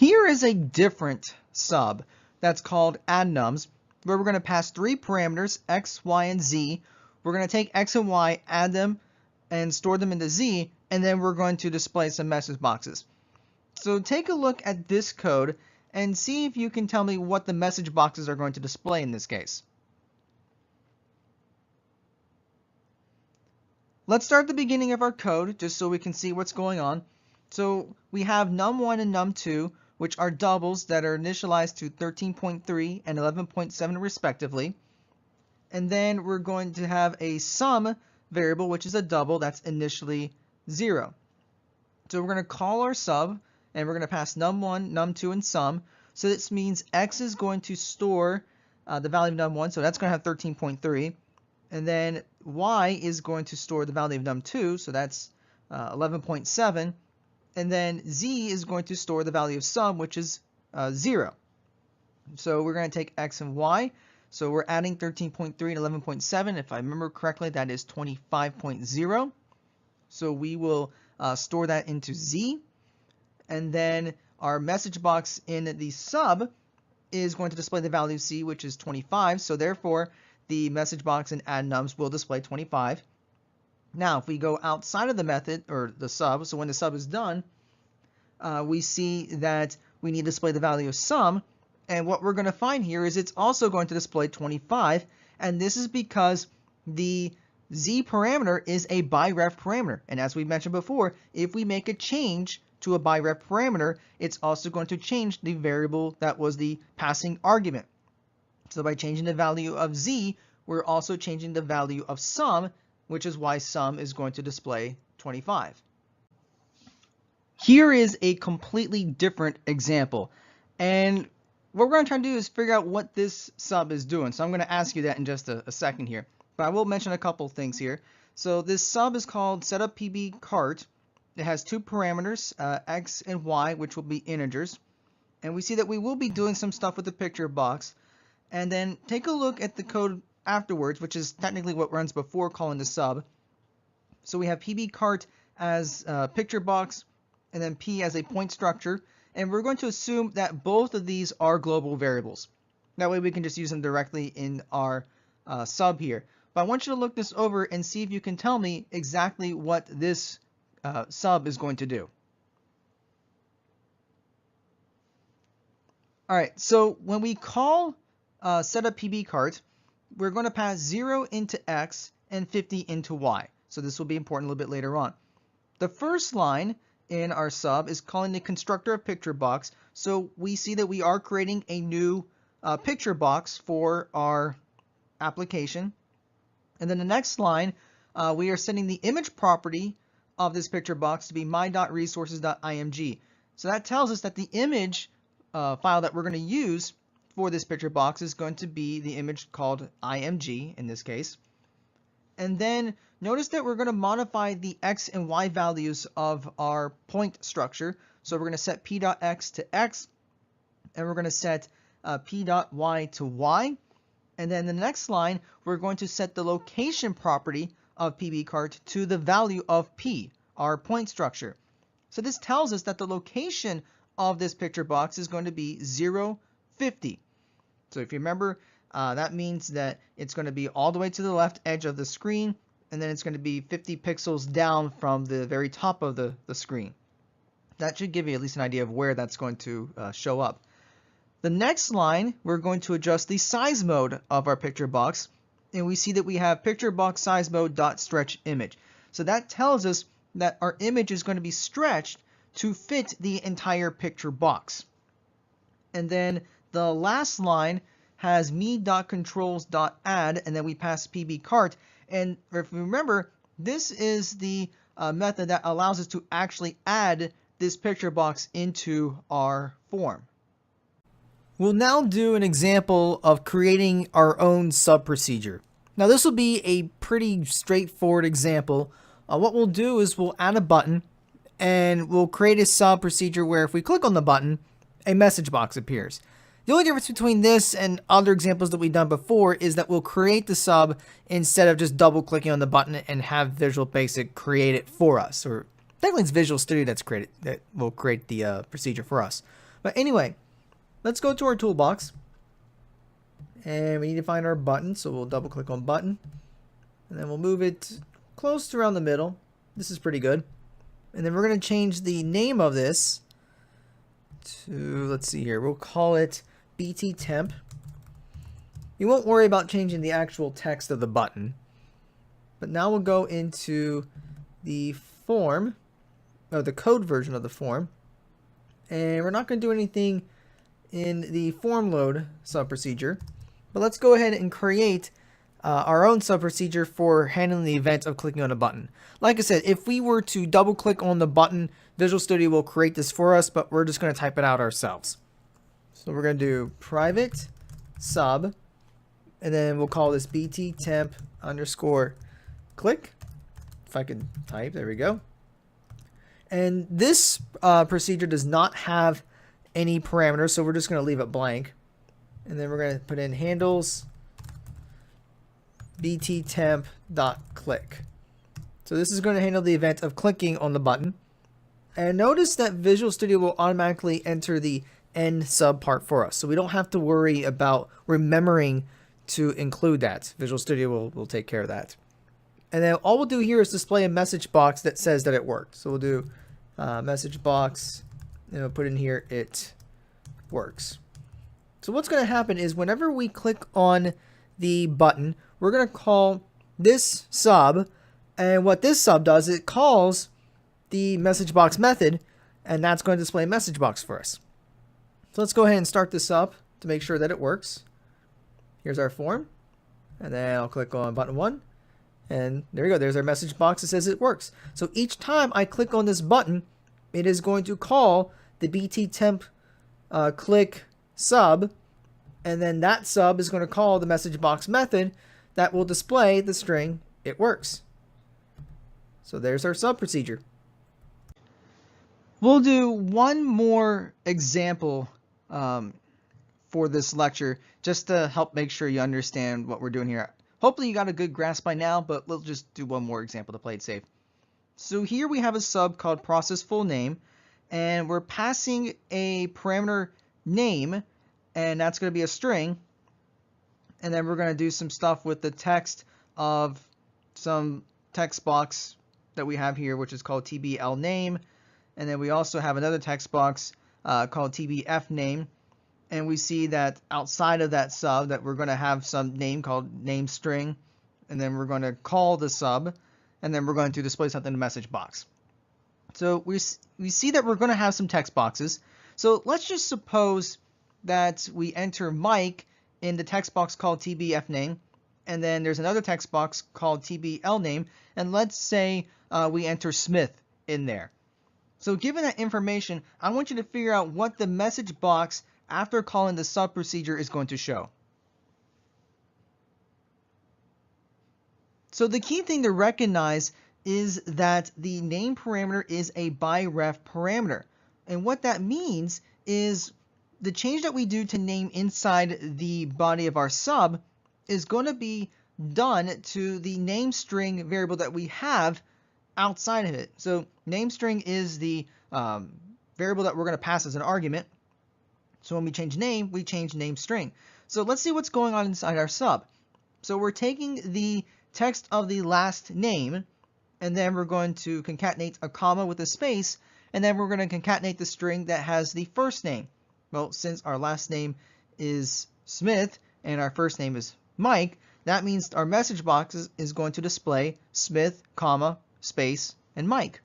Here is a different sub that's called addNums, where we're going to pass three parameters, x, y, and z. We're going to take x and y, add them, and store them into z, and then we're going to display some message boxes. So take a look at this code and see if you can tell me what the message boxes are going to display in this case. Let's start at the beginning of our code just so we can see what's going on. So we have num1 and num2, which are doubles that are initialized to 13.3 and 11.7 respectively. And then we're going to have a sum variable, which is a double that's initially 0. So we're going to call our sub, and we're going to pass num1, num2, and sum. So this means x is going to store the value of num1, so that's going to have 13.3. And then y is going to store the value of num2, so that's 11.7. And then z is going to store the value of sum, which is 0. So we're going to take x and y. So we're adding 13.3 and 11.7. If I remember correctly, that is 25.0. So we will store that into z. And then our message box in the sub is going to display the value of c, which is 25. So therefore, the message box in addNums will display 25. Now, if we go outside of the method, or the sub, so when the sub is done, we see that we need to display the value of sum. And what we're going to find here is it's also going to display 25. And this is because the z parameter is a byref parameter. And as we mentioned before, if we make a change to a byref parameter, it's also going to change the variable that was the passing argument. So by changing the value of z, we're also changing the value of sum, which is why sum is going to display 25. Here is a completely different example. And what we're going to try to do is figure out what this sub is doing. So I'm going to ask you that in just a second here. But I will mention a couple things here. So this sub is called setupPBCart. It has two parameters, x and y, which will be integers. And we see that we will be doing some stuff with the picture box. And then take a look at the code afterwards, which is technically what runs before calling the sub. So we have pbcart as a picture box, and then p as a point structure. And we're going to assume that both of these are global variables. That way we can just use them directly in our sub here. But I want you to look this over and see if you can tell me exactly what this sub is going to do. All right, so when we call setupPBCart, we're going to pass 0 into x and 50 into y. So this will be important a little bit later on. The first line in our sub is calling the constructor of picture box. So we see that we are creating a new picture box for our application. And then the next line, we are setting the image property of this picture box to be my.resources.img. So that tells us that the image file that we're going to use for this picture box is going to be the image called img in this case. And then notice that we're going to modify the x and y values of our point structure. So we're going to set p.x to x, and we're going to set p.y to y. And then the next line, we're going to set the location property of pbcart to the value of p, our point structure. So this tells us that the location of this picture box is going to be 0, 50. So if you remember, that means that it's going to be all the way to the left edge of the screen, and then it's going to be 50 pixels down from the very top of the screen. That should give you at least an idea of where that's going to show up. The next line, we're going to adjust the size mode of our picture box, and we see that we have picture box size mode dot stretch image. So that tells us that our image is going to be stretched to fit the entire picture box. And then the last line has me.controls.add, and then we pass pbcart. And if you remember, this is the method that allows us to actually add this picture box into our form. We'll now do an example of creating our own sub procedure. Now this will be a pretty straightforward example. What we'll do is we'll add a button, and we'll create a sub procedure where if we click on the button, a message box appears. The only difference between this and other examples that we've done before is that we'll create the sub instead of just double clicking on the button and have Visual Basic create it for us. Or technically it's Visual Studio that will create the procedure for us. But anyway, let's go to our toolbox. And we need to find our button, so we'll double click on button. And then we'll move it close to around the middle. This is pretty good. And then we're going to change the name of this to, let's see here, we'll call it BT temp. You won't worry about changing the actual text of the button. But now we'll go into the form, or the code version of the form. And we're not going to do anything in the form load sub-procedure. But let's go ahead and create our own sub-procedure for handling the event of clicking on a button. Like I said, if we were to double click on the button, Visual Studio will create this for us, but we're just going to type it out ourselves. So we're going to do private sub, and then we'll call this BT temp underscore click. If I could type, there we go. And this procedure does not have any parameters, so we're just going to leave it blank. And then we're going to put in handles bttemp.click. So this is going to handle the event of clicking on the button. And notice that Visual Studio will automatically enter the end sub part for us. So we don't have to worry about remembering to include that. Visual Studio will take care of that. And then all we'll do here is display a message box that says that it worked. So we'll do message box, and we'll put in here, it works. So what's going to happen is whenever we click on the button, we're going to call this sub, and what this sub does, it calls the message box method, and that's going to display a message box for us. So let's go ahead and start this up to make sure that it works. Here's our form, and then I'll click on button 1, and there we go. There's our message box that says it works. So each time I click on this button, it is going to call the BT temp click sub, and then that sub is going to call the message box method that will display the string it works. So there's our sub procedure. We'll do one more example for this lecture just to help make sure you understand what we're doing here. Hopefully you got a good grasp by now, but we'll just do one more example to play it safe. So here we have a sub called process full name, and we're passing a parameter name, and that's going to be a string. And then we're going to do some stuff with the text of some text box that we have here, which is called tbl name. And then we also have another text box called tbf name. And we see that outside of that sub that we're going to have some name called name string. And then we're going to call the sub. And then we're going to display something in the message box. So we see that we're going to have some text boxes. So let's just suppose that we enter Mike in the text box called tbf name, and then there's another text box called tbl name, and let's say we enter Smith in there. So given that information, I want you to figure out what the message box after calling the sub procedure is going to show. So the key thing to recognize is that the name parameter is a byref parameter, and what that means is the change that we do to name inside the body of our sub is going to be done to the name string variable that we have outside of it. So name string is the variable that we're going to pass as an argument. So when we change name string. So let's see what's going on inside our sub. So we're taking the text of the last name, and then we're going to concatenate a comma with a space, and then we're going to concatenate the string that has the first name. Well, since our last name is Smith and our first name is Mike, that means our message box is going to display Smith, comma, space, and Mike.